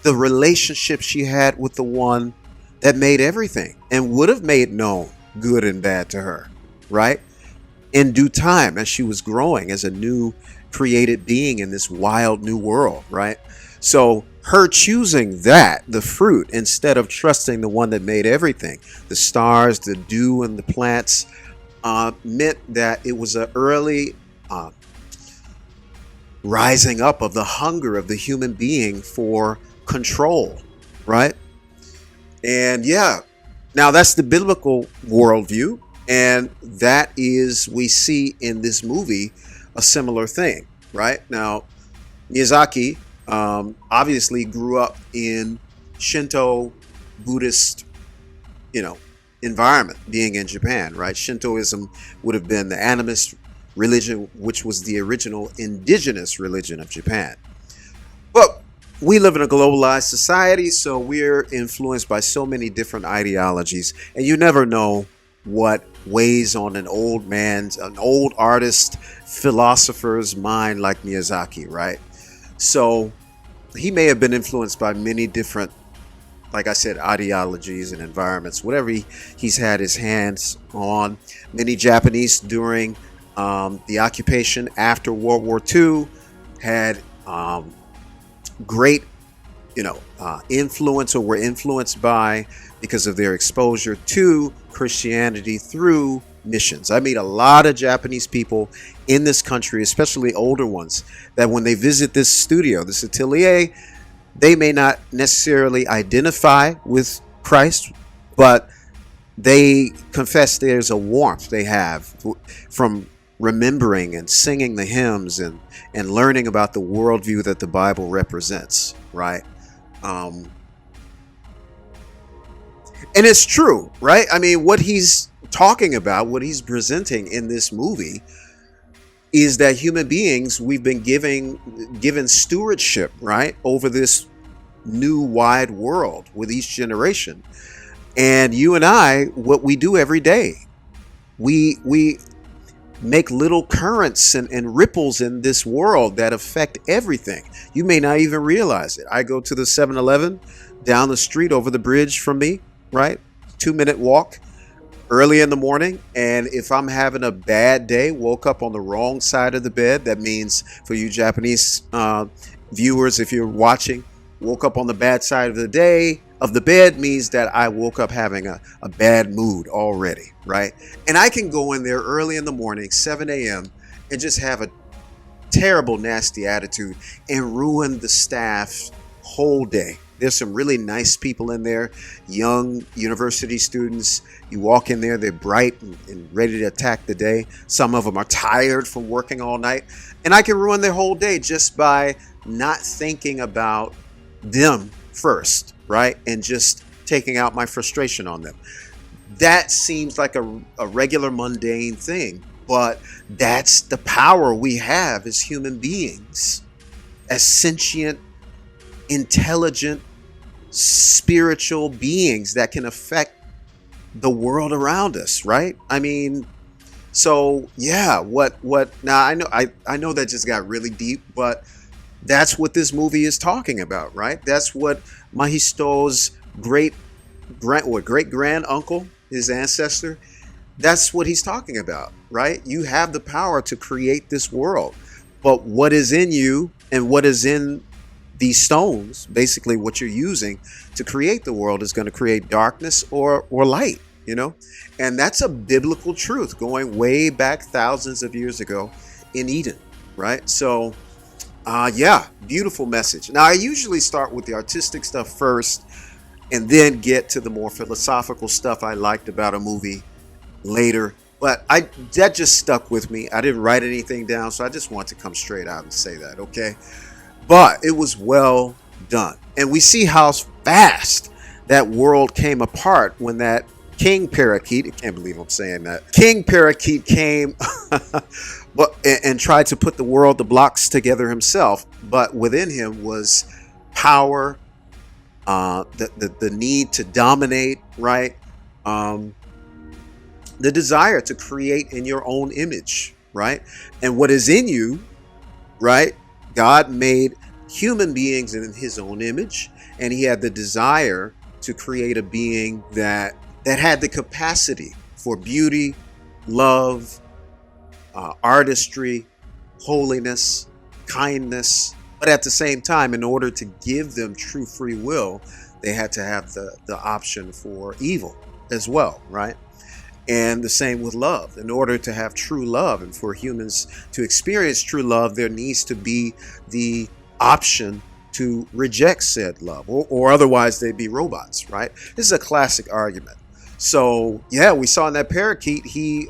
the relationship she had with the one that made everything and would have made known good and bad to her, right? In due time, as she was growing as a new created being in this wild new world, right? So her choosing that, the fruit, instead of trusting the one that made everything, the stars, the dew, and the plants, meant that it was an early rising up of the hunger of the human being for control, right? And yeah, now that's the biblical worldview, and that is, we see in this movie a similar thing, right? Now, Miyazaki obviously grew up in Shinto Buddhist, environment, being in Japan, right? Shintoism would have been the animist religion, which was the original indigenous religion of Japan. But we live in a globalized society, so we're influenced by so many different ideologies, and you never know what weighs on an old artist, philosopher's mind like Miyazaki, right? So he may have been influenced by many different, like I said, ideologies and environments, whatever he's had his hands on. Many Japanese during the occupation after World War II had great, influence, or were influenced by, because of their exposure to Christianity through missions. I meet a lot of Japanese people in this country, especially older ones, that when they visit this studio, this atelier, they may not necessarily identify with Christ, but they confess there's a warmth they have from remembering and singing the hymns and learning about the worldview that the Bible represents, right? And it's true, right? I mean, what he's talking about, what he's presenting in this movie, is that human beings, we've been given stewardship, right, over this new wide world with each generation. And you and I, what we do every day, we make little currents and ripples in this world that affect everything. You may not even realize it. I go to the 7-Eleven down the street over the bridge from me, right? 2-minute walk early in the morning. And if I'm having a bad day, woke up on the wrong side of the bed, that means for you Japanese viewers, if you're watching, woke up on the bad side of the bed means that I woke up having a bad mood already, right? And I can go in there early in the morning, 7 a.m., and just have a terrible, nasty attitude and ruin the staff's whole day. There's some really nice people in there, young university students. You walk in there, they're bright and ready to attack the day. Some of them are tired from working all night. And I can ruin their whole day just by not thinking about them first, right? And just taking out my frustration on them. That seems like a regular mundane thing, but that's the power we have as human beings, as sentient, intelligent, spiritual beings that can affect the world around us, right? I mean, so yeah, what now I know that just got really deep, but that's what this movie is talking about, right? That's what Mahisto's great grand uncle, his ancestor, that's what he's talking about, right? You have the power to create this world, but what is in you and what is in these stones, basically what you're using to create the world, is going to create darkness or light, you know? And that's a biblical truth going way back thousands of years ago in Eden, right? So yeah, beautiful message. Now, I usually start with the artistic stuff first and then get to the more philosophical stuff I liked about a movie later. But that just stuck with me. I didn't write anything down, so I just want to come straight out and say that, okay? But it was well done. And we see how fast that world came apart when that king parakeet, I can't believe I'm saying that, king parakeet came and tried to put the blocks together himself. But within him was power, the need to dominate, right? The desire to create in your own image, right? And what is in you, right? God made human beings in his own image, and he had the desire to create a being that had the capacity for beauty, love, artistry, holiness, kindness. But at the same time, in order to give them true free will, they had to have the option for evil as well, right? And the same with love. In order to have true love and for humans to experience true love, there needs to be the option to reject said love, or otherwise they'd be robots, right? This is a classic argument. So yeah, we saw in that parakeet, he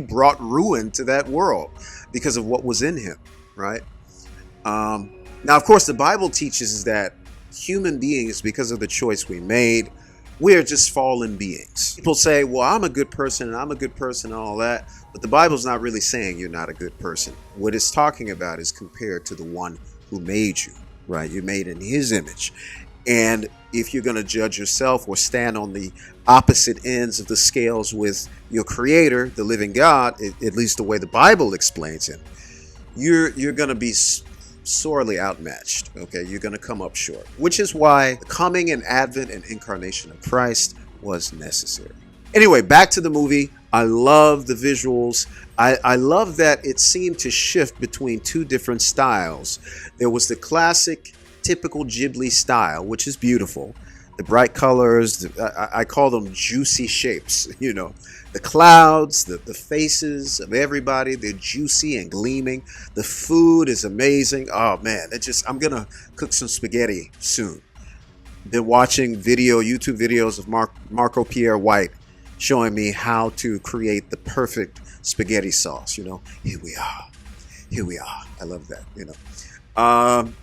brought ruin to that world because of what was in him, right? Now, of course, the Bible teaches that human beings, because of the choice we made, we are just fallen beings. People say, well, I'm a good person and I'm a good person and all that. But the Bible's not really saying you're not a good person. What it's talking about is compared to the one who made you, right? You're made in his image. And if you're going to judge yourself or stand on the opposite ends of the scales with your creator, the living God, at least the way the Bible explains him, you're going to be sorely outmatched. Okay, you're going to come up short, which is why the coming and advent and incarnation of Christ was necessary. Anyway, back to the movie. I love the visuals. I love that it seemed to shift between two different styles. There was the classic, typical Ghibli style, which is beautiful. The bright colors, I call them juicy shapes, you know. The clouds, the faces of everybody, they're juicy and gleaming. The food is amazing. Oh man, I'm gonna cook some spaghetti soon. Been watching YouTube videos of Marco Pierre White showing me how to create the perfect spaghetti sauce, you know. Here we are. I love that, you know.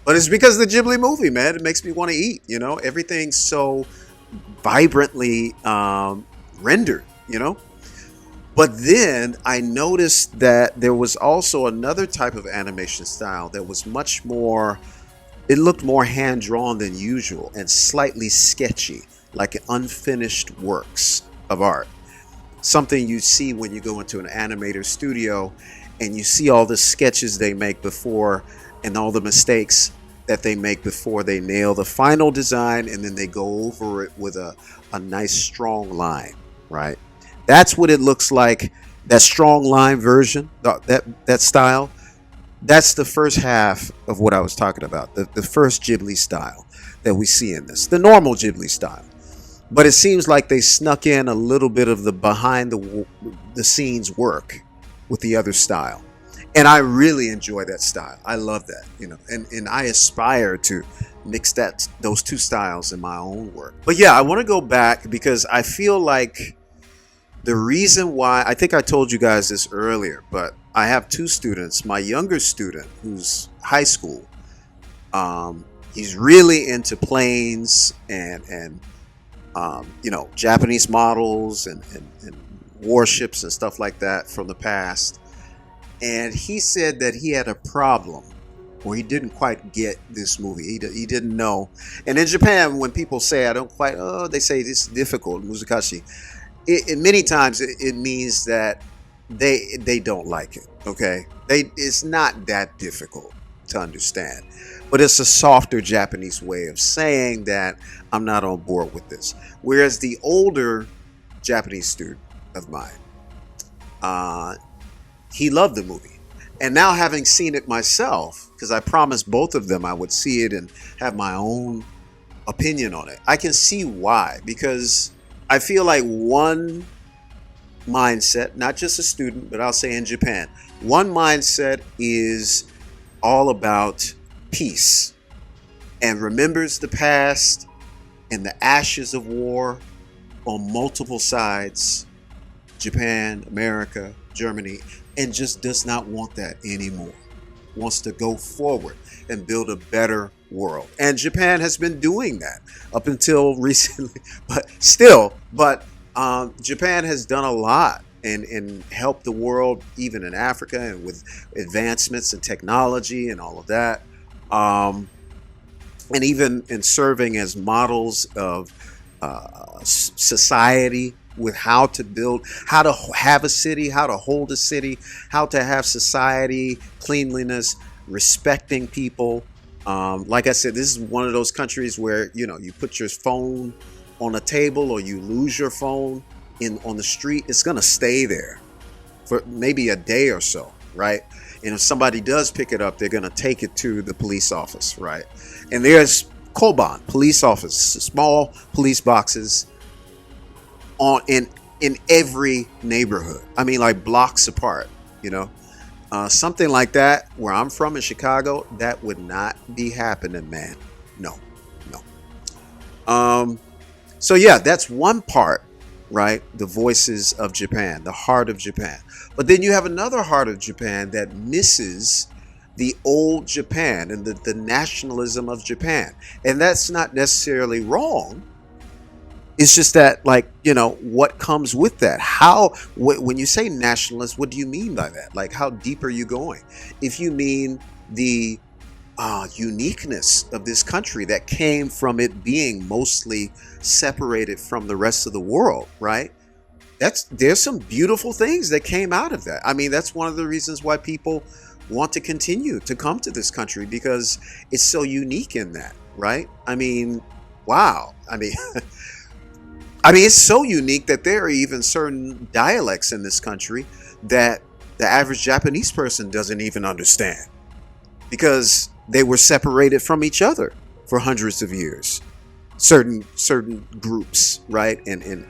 But it's because of the Ghibli movie, man. It makes me want to eat, you know. Everything's so vibrantly rendered, you know. But then I noticed that there was also another type of animation style that was much more, it looked more hand-drawn than usual and slightly sketchy, like unfinished works of art. Something you see when you go into an animator studio and you see all the sketches they make before and all the mistakes. that they make before they nail the final design, and then they go over it with a nice strong line, right? That's what it looks like. That strong line version, that style, that's the first half of what I was talking about. The first Ghibli style that we see in this, the normal Ghibli style. But it seems like they snuck in a little bit of the behind the scenes work with the other style. And I really enjoy that style. I love that, and I aspire to mix those two styles in my own work. But yeah, I want to go back because I feel like the reason why, I think I told you guys this earlier, but I have two students. My younger student, who's high school, he's really into planes and Japanese models and warships and stuff like that from the past. And he said that he had a problem, or he didn't quite get this movie. He didn't know. And in Japan, when people say, they say this is difficult, muzakashi, many times it means that they don't like it, okay? It's not that difficult to understand. But it's a softer Japanese way of saying that I'm not on board with this. Whereas the older Japanese student of mine, he loved the movie. And now, having seen it myself, because I promised both of them I would see it and have my own opinion on it, I can see why. Because I feel like one mindset, not just a student, but I'll say in Japan, one mindset is all about peace and remembers the past and the ashes of war on multiple sides, Japan, America, Germany, and just does not want that anymore. Wants to go forward and build a better world. And Japan has been doing that up until recently, but Japan has done a lot and helped the world, even in Africa, and with advancements in technology and all of that. And even in serving as models of society, with how to build, how to have a city, how to hold a city, how to have society, cleanliness, respecting people. Like I said, this is one of those countries where, you put your phone on a table or you lose your phone on the street, it's going to stay there for maybe a day or so, right? And if somebody does pick it up, they're going to take it to the police office, right? And there's Koban, police office, small police boxes in every neighborhood. I mean, like blocks apart, something like that. Where I'm from in Chicago, that would not be happening, man. No. So yeah, that's one part, right? The voices of Japan, the heart of Japan. But then you have another heart of Japan that misses the old Japan and the nationalism of Japan. And that's not necessarily wrong. It's just that, what comes with that? When you say nationalist, what do you mean by that? Like, how deep are you going? If you mean the uniqueness of this country that came from it being mostly separated from the rest of the world, right? There's some beautiful things that came out of that. I mean, that's one of the reasons why people want to continue to come to this country, because it's so unique in that, right? I mean, wow. I mean, it's so unique that there are even certain dialects in this country that the average Japanese person doesn't even understand, because they were separated from each other for hundreds of years. Certain groups, right, in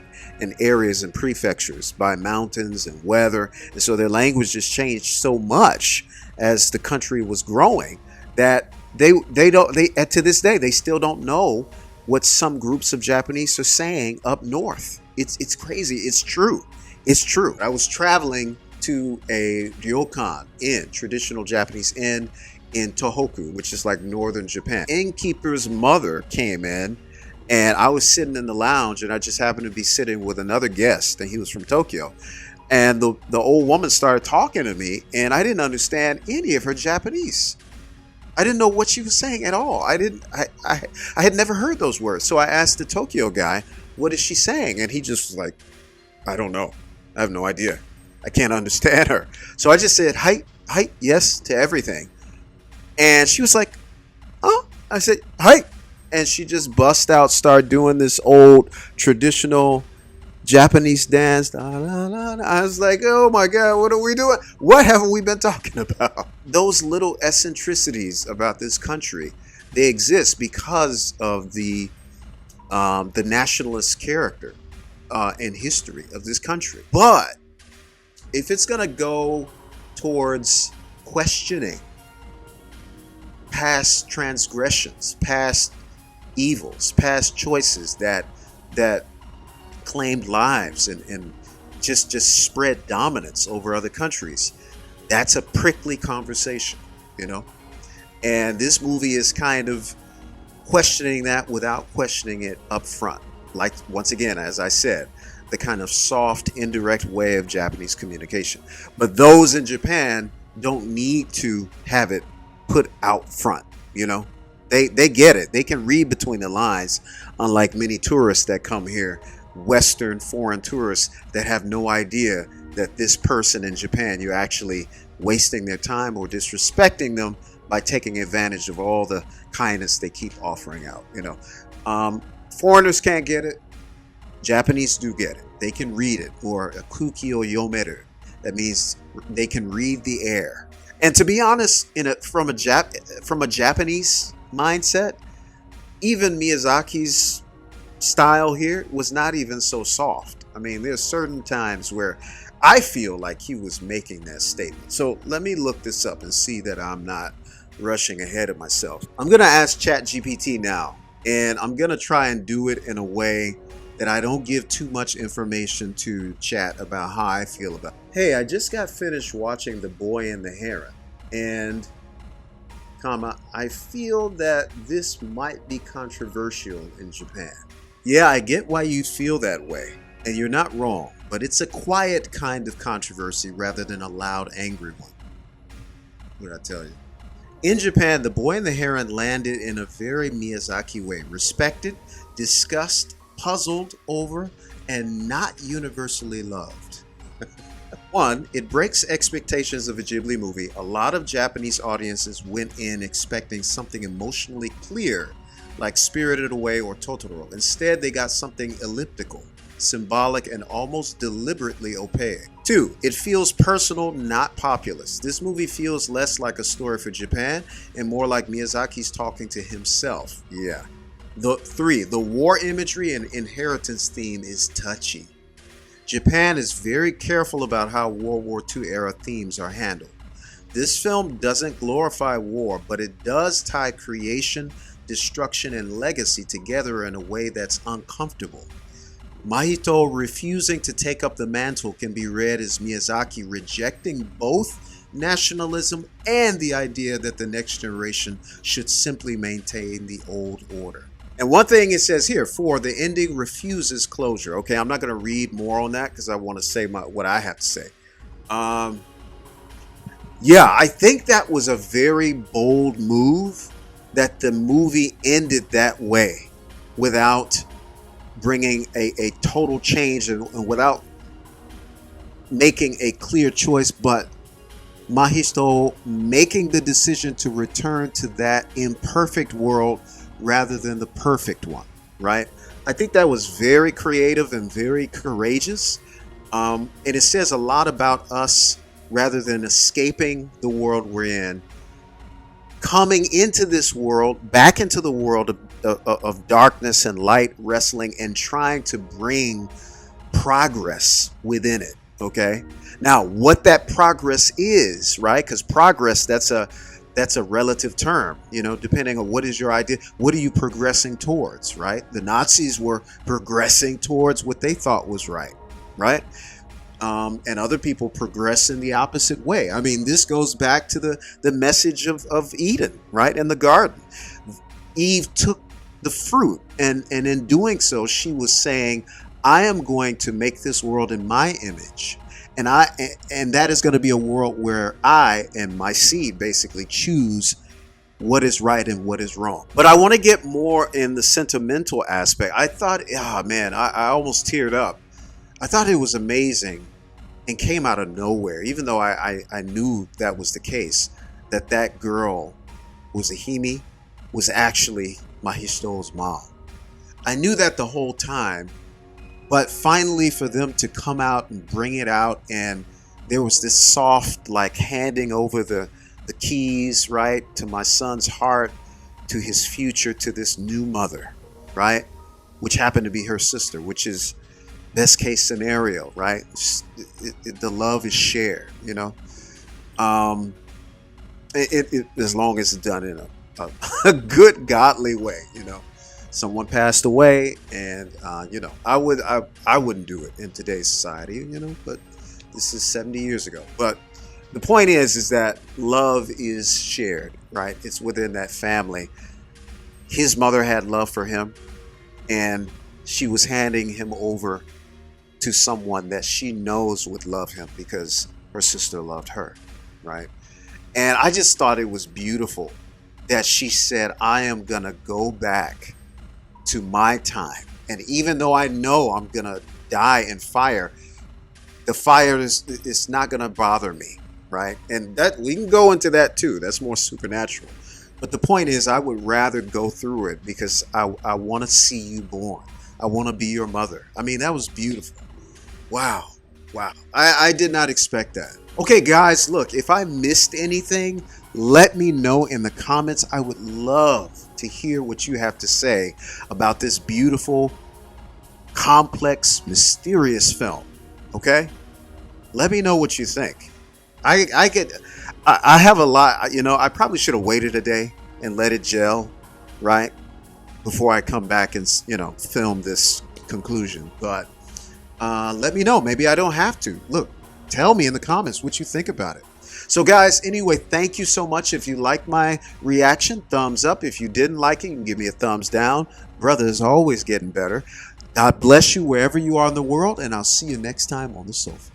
areas and prefectures by mountains and weather, and so their language just changed so much as the country was growing that they to this day they still don't know what some groups of Japanese are saying up north. It's crazy. It's true. I was traveling to a ryokan inn, traditional Japanese inn in Tohoku, which is like northern Japan. Innkeeper's mother came in, and I was sitting in the lounge, and I just happened to be sitting with another guest, and he was from Tokyo. And the old woman started talking to me, and I didn't understand any of her Japanese. I didn't know what she was saying at all. I had never heard those words. So I asked the Tokyo guy, what is she saying? And he just was like, I don't know. I have no idea. I can't understand her. So I just said, hi, yes, to everything. And she was like, oh, I said, "Hi," and she just bust out, start doing this old traditional Japanese dance. I was like, oh my God, what are we doing? What haven't we been talking about? Those little eccentricities about this country, they exist because of the nationalist character and history of this country. But if it's going to go towards questioning past transgressions, past evils, past choices that claimed lives and just spread dominance over other countries, that's a prickly conversation, you know? And this movie is kind of questioning that without questioning it up front. Like, once again, as I said, the kind of soft, indirect way of Japanese communication. But those in Japan don't need to have it put out front, you know? They get it. They can read between the lines, unlike many tourists that come here, Western foreign tourists that have no idea that this person in Japan, you're actually wasting their time or disrespecting them by taking advantage of all the kindness they keep offering out, you know? Foreigners can't get it. Japanese do get it. They can read it, or kuki o yomeru. That means they can read the air. And to be honest, from a Japanese mindset, even Miyazaki's style here was not even so soft. I mean, there's certain times where I feel like he was making that statement. So let me look this up and see that I'm not rushing ahead of myself. I'm going to ask ChatGPT now, and I'm going to try and do it in a way that I don't give too much information to chat about how I feel about it. Hey, I just got finished watching The Boy and the Heron, and I feel that this might be controversial in Japan. Yeah, I get why you feel that way, and you're not wrong, but it's a quiet kind of controversy rather than a loud, angry one. What did I tell you? In Japan, The Boy and the Heron landed in a very Miyazaki way, respected, discussed, puzzled over, and not universally loved. One, it breaks expectations of a Ghibli movie. A lot of Japanese audiences went in expecting something emotionally clear, like Spirited Away or Totoro. Instead, they got something elliptical, symbolic, and almost deliberately opaque. Two, it feels personal, not populist. This movie feels less like a story for Japan and more like Miyazaki's talking to himself. Yeah. Three, the war imagery and inheritance theme is touchy. Japan is very careful about how World War II era themes are handled. This film doesn't glorify war, but it does tie creation, destruction, and legacy together in a way that's uncomfortable. Mahito refusing to take up the mantle can be read as Miyazaki rejecting both nationalism and the idea that the next generation should simply maintain the old order. And one thing it says here, 4, the ending refuses closure. Okay, I'm not going to read more on that because I want to say what I have to say. Yeah, I think that was a very bold move that the movie ended that way without bringing a total change and without making a clear choice, but Mahito making the decision to return to that imperfect world rather than the perfect one, right? I think that was very creative and very courageous. And it says a lot about us rather than escaping the world we're in, coming into this world, back into the world of darkness and light wrestling and trying to bring progress within it, okay? Now, what that progress is, right? Because progress, that's a relative term, you know, depending on what is your idea. What are you progressing towards, right? The Nazis were progressing towards what they thought was right? And other people progress in the opposite way. I mean, this goes back to the message of Eden, right? In the garden. Eve took the fruit, and in doing so, she was saying, I am going to make this world in my image. And that is going to be a world where I and my seed basically choose what is right and what is wrong. But I want to get more in the sentimental aspect. I thought, I almost teared up. I thought it was amazing and came out of nowhere, even though I knew that was the case, that girl was a Hime was actually Mahito's mom. I knew that the whole time, but finally for them to come out and bring it out, and there was this soft like handing over the keys, right, to my son's heart, to his future, to this new mother, right, which happened to be her sister, which is best case scenario, right? The love is shared, you know, as long as it's done in a good godly way, you know. Someone passed away, and you know, I wouldn't do it in today's society, you know, but this is 70 years ago. But the point is that love is shared, right? It's within that family. His mother had love for him, and she was handing him over to someone that she knows would love him because her sister loved her, right? And I just thought it was beautiful that she said, I am gonna go back to my time, and even though I know I'm gonna die in fire, the fire is not gonna bother me, right? And that we can go into that too. That's more supernatural. But the point is, I would rather go through it because I want to see you born. I want to be your mother. I mean, that was beautiful. Wow. I did not expect that. Okay, guys, look, if I missed anything, let me know in the comments. I would love to hear what you have to say about this beautiful, complex, mysterious film. Okay? Let me know what you think. I have a lot, you know, I probably should have waited a day and let it gel, right? Before I come back and, you know, film this conclusion. But let me know. Maybe I don't have to. Look, tell me in the comments what you think about it. So guys, anyway, thank you so much. If you liked my reaction, thumbs up. If you didn't like it, you can give me a thumbs down. Brother is always getting better. God bless you wherever you are in the world, and I'll see you next time on the sofa.